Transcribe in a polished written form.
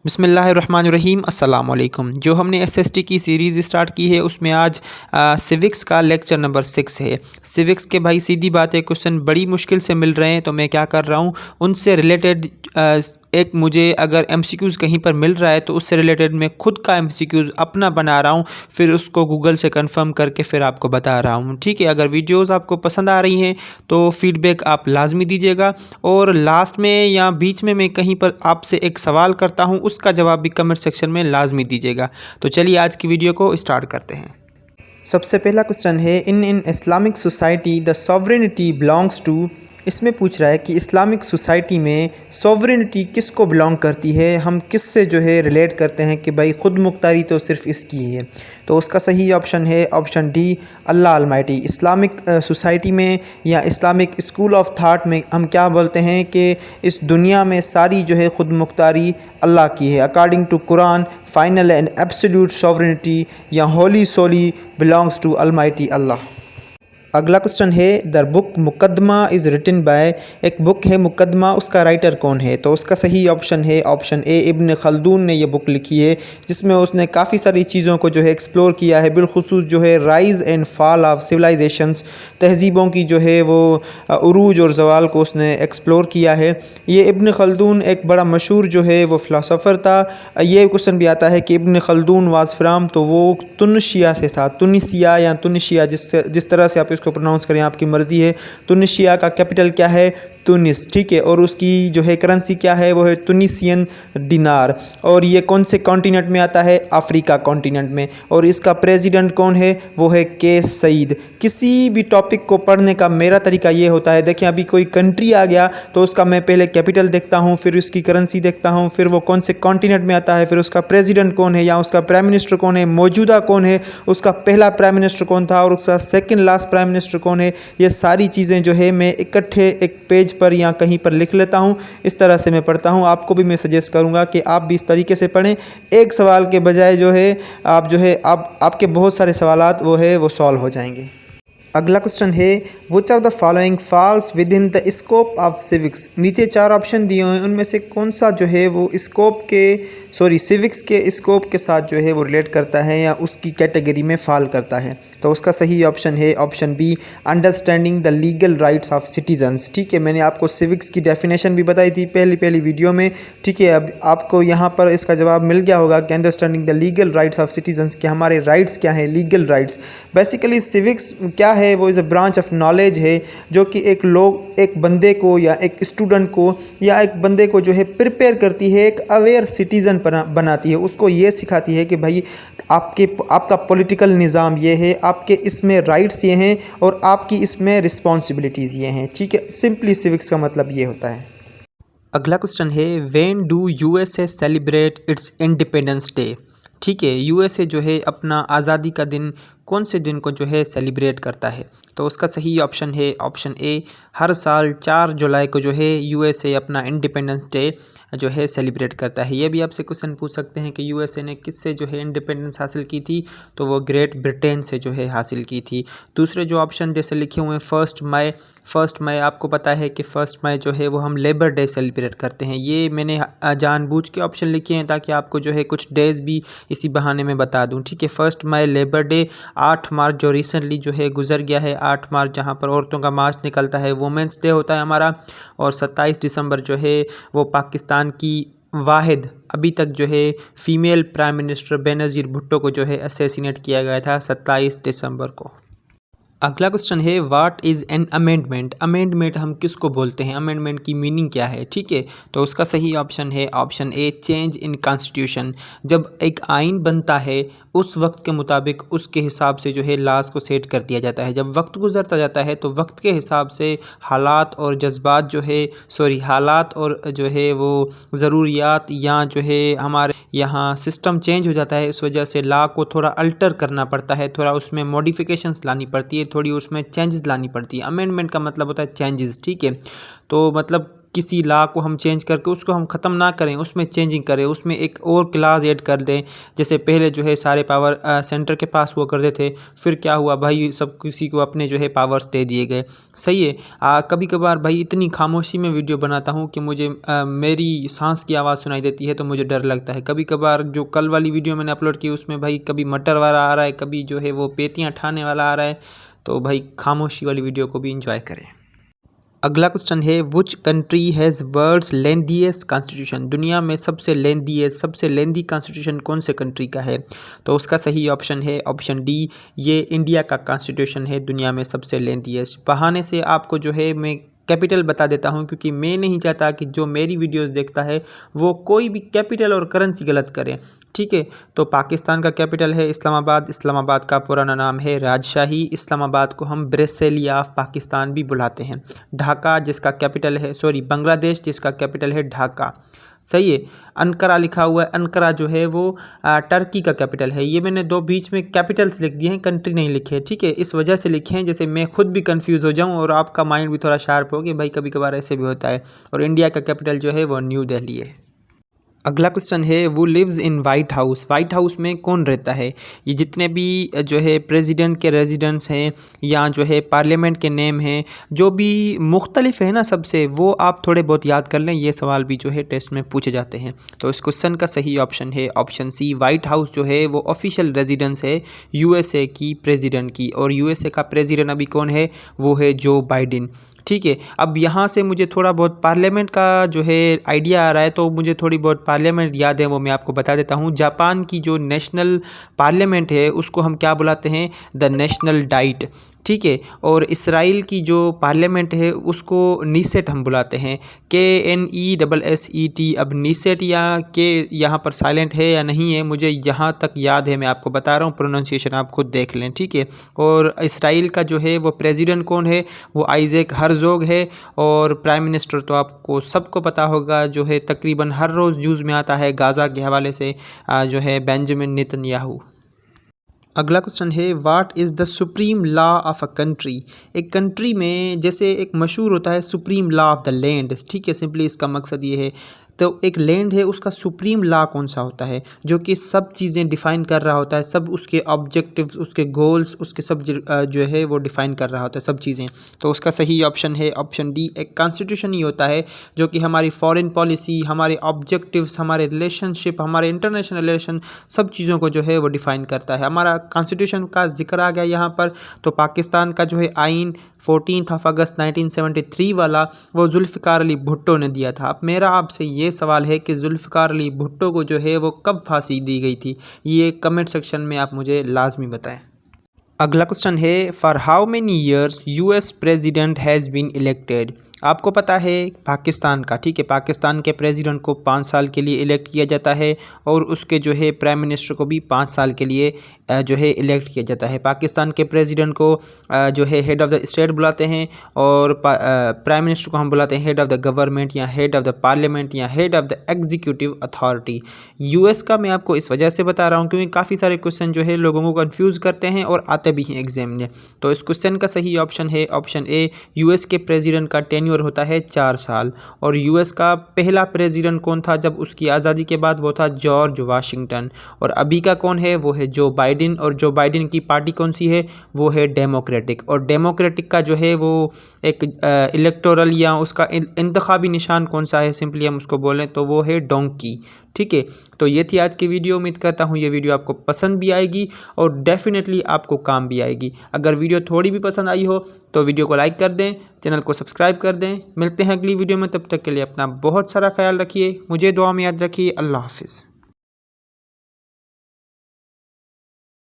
बिस्मिल्लाहिर्रहमानिर्रहीम अस्सलाम वालेकुम। जो हमने एसएसटी की सीरीज़ स्टार्ट की है उसमें आज सिविक्स का लेक्चर नंबर 6 है। सिविक्स के भाई सीधी बात है, क्वेश्चन बड़ी मुश्किल से मिल रहे हैं, तो मैं क्या कर रहा हूँ उनसे रिलेटेड एक मुझे अगर एमसीक्यूज़ कहीं पर मिल रहा है तो उससे रिलेटेड मैं खुद का एमसीक्यूज़ अपना बना रहा हूँ, फिर उसको गूगल से कंफर्म करके फिर आपको बता रहा हूँ। ठीक है, अगर वीडियोज़ आपको पसंद आ रही हैं तो फीडबैक आप लाजमी दीजिएगा, और लास्ट में या बीच में मैं कहीं पर आपसे एक सवाल करता हूँ, उसका जवाब भी कमेंट सेक्शन में लाजमी दीजिएगा। तो चलिए आज की वीडियो को स्टार्ट करते हैं। सबसे पहला क्वेश्चन है, in Islamic society the sovereignty belongs to. इसमें पूछ रहा है कि इस्लामिक सोसाइटी में सॉवरेनिटी किसको बिलोंग करती है, हम किससे जो है रिलेट करते हैं कि भाई खुद मुख्तारी तो सिर्फ इसकी है। तो उसका सही ऑप्शन है ऑप्शन डी, अल्लाह अलमाइटी। इस्लामिक सोसाइटी में या इस्लामिक स्कूल ऑफ थाट में हम क्या बोलते हैं कि इस दुनिया में सारी जो है खुद मुख्तारी अल्लाह की है। According to Quran, final and absolute sovereignty या wholly solely belongs to almighty Allah. अगला क्वेश्चन है, the book Muqaddimah is written by. एक बुक है मुकदमा, उसका राइटर कौन है। तो उसका सही ऑप्शन है ऑप्शन ए, इब्न खल्दून ने ये बुक लिखी है, जिसमें उसने काफ़ी सारी चीज़ों को जो है एक्सप्लोर किया है, बिलखुसूस जो है rise and fall of civilisations, तहजीबों की जो है वो उरूज और जवाल को उसने एक्सप्लोर किया है। ये इब्न खल्दून एक बड़ा मशहूर जो है वो फ़िलासफ़र था। ये क्वेश्चन भी आता है कि इब्न खल्दून वाज फ्राम, तो वो तुनिसिया से था, तुनिसिया या तुनिसिया, जिस तरह से आप इसको प्रोनाउंस करें आपकी मर्ज़ी है। तुनिसिया का कैपिटल क्या है, तुनिस। ठीक है, और उसकी जो है करेंसी क्या है, वो है तुनिसियन दिनार। और ये कौन से कॉन्टिनेंट में आता है, अफ्रीका कॉन्टिनेंट में। और इसका प्रेसिडेंट कौन है, वो है के सईद। किसी भी टॉपिक को पढ़ने का मेरा तरीका ये होता है, देखिए अभी कोई कंट्री आ गया तो उसका मैं पहले कैपिटल देखता हूँ, फिर उसकी करेंसी देखता हूँ, फिर वो कौन से कॉन्टिनेंट में आता है, फिर उसका प्रेसिडेंट कौन है या उसका प्राइम मिनिस्टर कौन है, मौजूदा कौन है, उसका पहला प्राइम मिनिस्टर कौन था और उसका सेकंड लास्ट प्राइम मिनिस्टर कौन है। ये सारी चीज़ें जो है मैं इकट्ठे एक पेज पर या कहीं पर लिख लेता हूँ। इस तरह से मैं पढ़ता हूँ। आपको भी मैं सजेस्ट करूँगा कि आप भी इस तरीके से पढ़ें, एक सवाल के बजाय जो है आप जो है आपके बहुत सारे सवालात वो है वो सॉल्व हो जाएंगे। अगला क्वेश्चन है, which of the following falls within the scope of civics. नीचे 4 ऑप्शन दिए हुए हैं, उनमें से कौन सा जो है वो सिविक्स के स्कोप के साथ जो है वो रिलेट करता है या उसकी कैटेगरी में फॉल करता है। तो उसका सही ऑप्शन है option B, understanding the legal rights of citizens. ठीक है, मैंने आपको सिविक्स की डेफिनेशन भी बताई थी पहली वीडियो में। ठीक है, अब आपको यहाँ पर इसका जवाब मिल गया होगा कि understanding the legal rights of citizens, कि हमारे राइट्स क्या हैं, लीगल राइट्स। बेसिकली सिविक्स क्या है, वो is a branch of knowledge है जो कि एक बंदे को या एक स्टूडेंट को या एक बंदे को जो है प्रिपेयर करती है, एक अवेयर सिटीज़न बनाती है। उसको ये सिखाती है कि भाई आपका पॉलिटिकल निज़ाम ये है, आपके इसमें राइट्स ये हैं और आपकी इसमें रिस्पॉन्सिबिलिटीज़ ये हैं। ठीक है, सिंपली सिविक्स का मतलब ये होता है। अगला क्वेश्चन है, when do USA celebrate it's independence day. ठीक है, यूएसए जो है अपना आज़ादी का दिन कौन से दिन को जो है सेलिब्रेट करता है। तो उसका सही ऑप्शन है ऑप्शन ए, हर साल 4 जुलाई को जो है यूएसए अपना इंडिपेंडेंस डे जो है सेलिब्रेट करता है। ये भी आपसे क्वेश्चन पूछ सकते हैं कि यूएसए ने किससे जो है इंडिपेंडेंस हासिल की थी, तो वो ग्रेट ब्रिटेन से जो है हासिल की थी। दूसरे जो ऑप्शन जैसे लिखे हुए हैं, 1 मई आपको पता है कि 1 मई जो है वो हम लेबर डे सेलिब्रेट करते हैं। ये मैंने जानबूझ के ऑप्शन लिखे हैं ताकि आपको जो है कुछ डेज़ भी इसी बहाने में बता दूं। ठीक है, 1 मई लेबर डे। 8 मार्च जो रिसेंटली जो है गुजर गया है, 8 मार्च जहाँ पर औरतों का मार्च निकलता है, वुमेंस डे होता है हमारा। और 27 दिसंबर जो है वो पाकिस्तान की वाहिद अभी तक जो है female prime minister Benazir Bhutto को जो है असैसिनेट किया गया था 27 दिसंबर को। अगला क्वेश्चन है, what is an amendment. Amendment हम किसको बोलते हैं, अमेंडमेंट की मीनिंग क्या है। ठीक है, तो उसका सही ऑप्शन है option A, change in constitution. जब एक आइन बनता है उस वक्त के मुताबिक उसके हिसाब से जो है लाज को सेट कर दिया जाता है। जब वक्त गुजरता जाता है तो वक्त के हिसाब से हालात और जज्बात जो है हालात और जो है वो ज़रूरियात या जो है हमारे यहाँ सिस्टम चेंज हो जाता है। इस वजह से लॉ को थोड़ा अल्टर करना पड़ता है, थोड़ा उसमें मॉडिफिकेशंस लानी पड़ती है, थोड़ी उसमें चेंजेस लानी पड़ती है। अमेंडमेंट का मतलब होता है चेंजेस। ठीक है, तो मतलब किसी लॉ को हम चेंज करके उसको हम ख़त्म ना करें, उसमें चेंजिंग करें, उसमें एक और क्लास ऐड कर दें। जैसे पहले जो है सारे पावर सेंटर के पास हुआ करते थे, फिर क्या हुआ भाई, सब किसी को अपने जो है पावर्स दे दिए गए। सही है। कभी कभार भाई इतनी खामोशी में वीडियो बनाता हूँ कि मुझे मेरी सांस की आवाज़ सुनाई देती है, तो मुझे डर लगता है। कभी कभार जो कल वाली वीडियो मैंने अपलोड की उसमें भाई कभी मटर वाला आ रहा है, कभी जो है वो पेतियाँ ठाने वाला आ रहा है, तो भाई खामोशी वाली वीडियो को भी इंजॉय करें। अगला क्वेश्चन है, which country has world's lengthiest constitution. दुनिया में सबसे लेंथी कॉन्स्टिट्यूशन कौन से कंट्री का है? तो उसका सही ऑप्शन है ऑप्शन डी, ये इंडिया का कॉन्स्टिट्यूशन है दुनिया में सबसे लेंथीएस्ट। बहाने से आपको जो है मैं कैपिटल बता देता हूं, क्योंकि मैं नहीं चाहता कि जो मेरी वीडियोस देखता है वो कोई भी कैपिटल और करेंसी गलत करे। ठीक है, तो पाकिस्तान का कैपिटल है इस्लामाबाद। इस्लामाबाद का पुराना नाम है राजशाही। इस्लामाबाद को हम ब्रेसिलिया ऑफ पाकिस्तान भी बुलाते हैं। ढाका जिसका कैपिटल है, बांग्लादेश जिसका कैपिटल है ढाका। सही है। अनकरा लिखा हुआ है, अनकरा जो है वो टर्की का कैपिटल है। ये मैंने दो बीच में कैपिटल्स लिख दिए हैं, कंट्री नहीं लिखे। ठीक है, इस वजह से लिखे हैं जैसे मैं खुद भी कंफ्यूज हो जाऊं और आपका माइंड भी थोड़ा शार्प हो कि भाई कभी कभार ऐसे भी होता है। और इंडिया का कैपिटल जो है वो न्यू दिल्ली है। अगला क्वेश्चन है, who lives in White House. White House में कौन रहता है? ये जितने भी जो है प्रेसिडेंट के रेजिडेंट्स हैं या जो है पार्लियामेंट के नेम हैं, जो भी मुख्तलिफ है ना सबसे, वो आप थोड़े बहुत याद कर लें। ये सवाल भी जो है टेस्ट में पूछे जाते हैं। तो इस क्वेश्चन का सही ऑप्शन है ऑप्शन सी, वाइट हाउस जो है वो ऑफिशियल रेजिडेंस है यूएसए की प्रेसिडेंट की। और यूएसए का प्रेसिडेंट अभी कौन है? वो है जो बाइडेन। ठीक है, अब यहाँ से मुझे थोड़ा बहुत पार्लियामेंट का जो है आइडिया आ रहा है, तो मुझे थोड़ी बहुत पार्लियामेंट याद है, वो मैं आपको बता देता हूँ। जापान की जो नेशनल पार्लियामेंट है उसको हम क्या बुलाते हैं? The national diet. ठीक है, और इसराइल की जो पार्लियामेंट है उसको नीसेट हम बुलाते हैं, KNESSET। अब नीसेट या के यहाँ पर साइलेंट है या नहीं है, मुझे यहाँ तक याद है, मैं आपको बता रहा हूँ, प्रोनाउंसिएशन आप खुद देख लें। ठीक है, और इसराइल का जो है वो प्रेसिडेंट कौन है? वो आइजैक हर्जोग है। और प्राइम मिनिस्टर तो आपको सबको पता होगा, जो है तकरीबन हर रोज़ न्यूज़ में आता है गाज़ा के हवाले से, जो है बेंजामिन नेतन्याहू। अगला क्वेश्चन है, what is the supreme law of a country. एक कंट्री में जैसे एक मशहूर होता है supreme law of the land. ठीक है, सिंपली इसका मकसद ये है, तो एक लैंड है उसका सुप्रीम लॉ कौन सा होता है, जो कि सब चीज़ें डिफ़ाइन कर रहा होता है, सब उसके ऑब्जेक्टिव्स, उसके गोल्स, उसके सब जो है वो डिफ़ाइन कर रहा होता है सब चीज़ें। तो उसका सही ऑप्शन है ऑप्शन डी, एक कॉन्स्टिट्यूशन ही होता है जो कि हमारी फॉरेन पॉलिसी, हमारे ऑब्जेक्टिव्स, हमारे रिलेशनशिप, हमारे इंटरनेशनल रिलेशन, सब चीज़ों को जो है वो डिफ़ाइन करता है। हमारा कॉन्स्टिट्यूशन का जिक्र आ गया यहाँ पर, तो पाकिस्तान का जो है आइन 14 अगस्त 1973 वाला, वो जुल्फ़िकार अली भुट्टो ने दिया था। अब मेरा आपसे ये सवाल है कि जुल्फ़िकार अली भुट्टो को जो है वो कब फांसी दी गई थी? ये कमेंट सेक्शन में आप मुझे लाजमी बताएं। अगला क्वेश्चन है, for how many years US president has been elected. आपको पता है पाकिस्तान का, ठीक है, पाकिस्तान के प्रेसिडेंट को 5 साल के लिए इलेक्ट किया जाता है, और उसके जो है प्राइम मिनिस्टर को भी 5 साल के लिए जो है इलेक्ट किया जाता है। पाकिस्तान के प्रेसिडेंट को जो है हेड ऑफ़ द स्टेट बुलाते हैं, और प्राइम मिनिस्टर को हम बुलाते हैं हेड ऑफ़ द गवर्नमेंट या हेड ऑफ़ द पार्लियामेंट या head of the executive authority. US का मैं आपको इस वजह से बता रहा हूँ क्योंकि काफ़ी सारे क्वेश्चन जो है लोगों को कन्फ्यूज़ करते हैं और आते भी हैं एग्जाम में। तो इस क्वेश्चन का सही ऑप्शन है ऑप्शन ए, यूएस के प्रेसिडेंट का टेन्योर होता है 4 साल। और यूएस का पहला प्रेसिडेंट कौन था जब उसकी आज़ादी के बाद? वो था जॉर्ज वाशिंगटन। और अभी का कौन है? वो है जो बाइडेन। और जो बाइडेन की पार्टी कौन सी है? वो है डेमोक्रेटिक। और डेमोक्रेटिक का जो है वो एक इलेक्टोरल या उसका इंतखाबी निशान कौन सा है, सिंपली हम उसको बोलें तो वो है डोंकी। ठीक है, तो ये थी आज की वीडियो। उम्मीद करता हूँ ये वीडियो आपको पसंद भी आएगी और डेफिनेटली आपको काम भी आएगी। अगर वीडियो थोड़ी भी पसंद आई हो तो वीडियो को लाइक कर दें, चैनल को सब्सक्राइब कर दें। मिलते हैं अगली वीडियो में, तब तक के लिए अपना बहुत सारा ख्याल रखिए, मुझे दुआ में याद रखिए। अल्लाह हाफिज़।